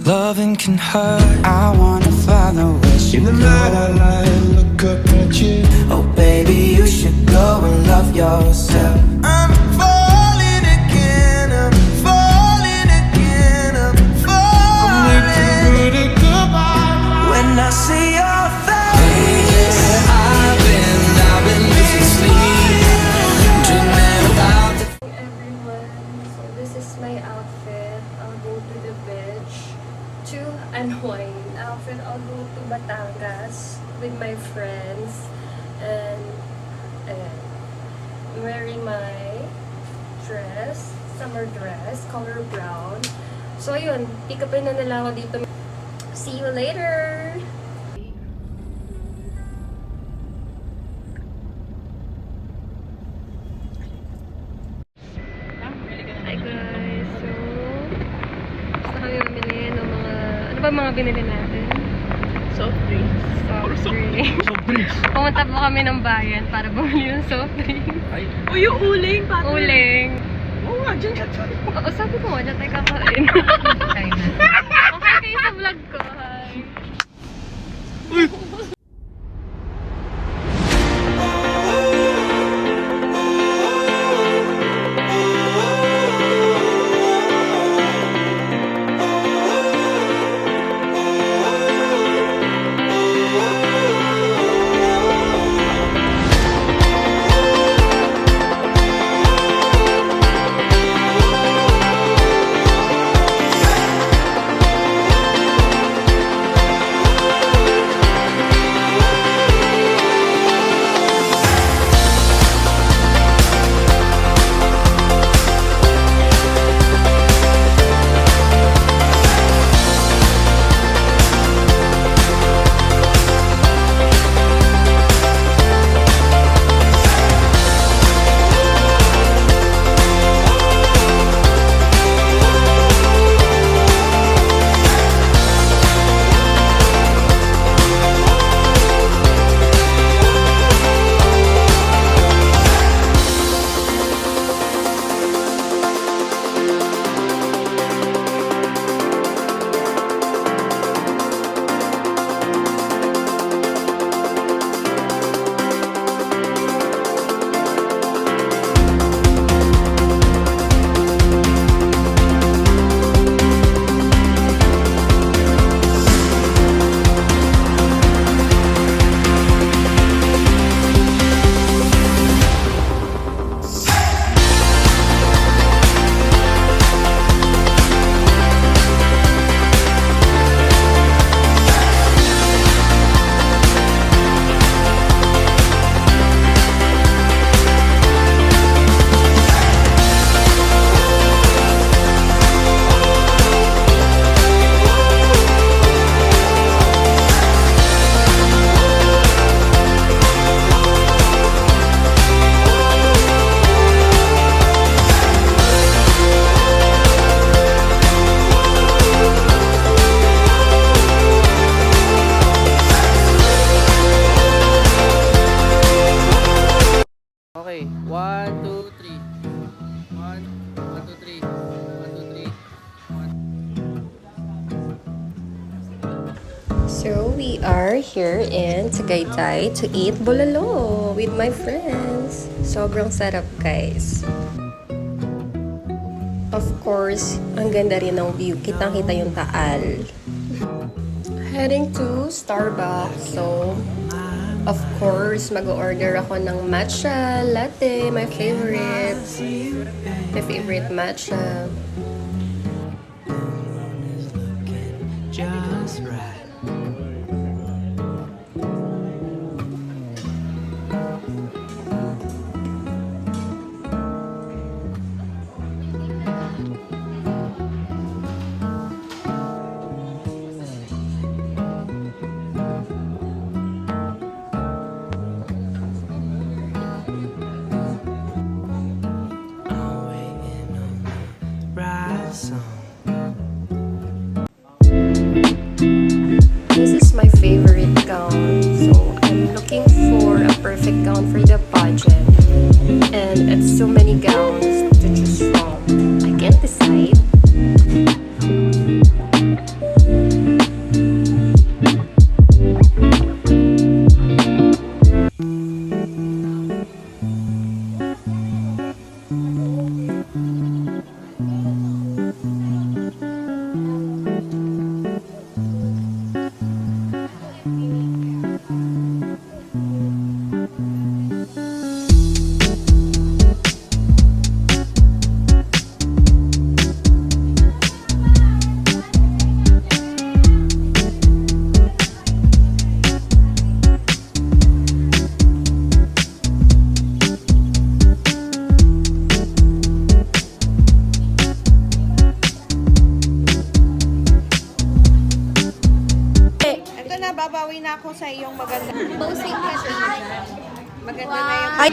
Loving can hurt. I wanna follow where she In the night I lie and look up at you. Oh baby, you should go and love yourself. I'm falling again, I'm falling again, I'm falling. I'm good at goodbye. When I see your face, I've been losing sleep, dreaming about the Everyone, so this is my outfit. I'll go to the beach to unwind. Outfit, I'll go to Batangas with my friends, and I'm wearing my dress, summer dress, color brown. So yun, pick upin na nila ako dito. See you later! Hi guys! So, gusto kami mamili ng mga... Ano ba mga binili natin? Soft drinks. Soft drinks. Soft drinks. Pumunta po kami ng bayan para bumili ng soft drinks. Ay. O yung uling, paano? Uling. Oo nga, dyan ka dyan. Oo, sabi ko nga, dyan tayo kakain. Okay kayo sa vlog ko. Hi. Okay, 1, 2, 3. 1, 2, 3. 1, 2, 3. So, we are here in Tagaytay to eat bulalo with my friends. Sobrang sarap, guys. Of course, ang ganda rin ng view. Kitang-kita yung Taal. Heading to Starbucks. So, of course, mag-order ako ng matcha latte. My favorite. My favorite matcha. just right. This is my favorite gown, so I'm looking for a perfect gown for the pageant, and it's so many gowns to choose from. I can't decide. na ako sa iyong maganda. Posing ka siya. Maganda na yung... Ay!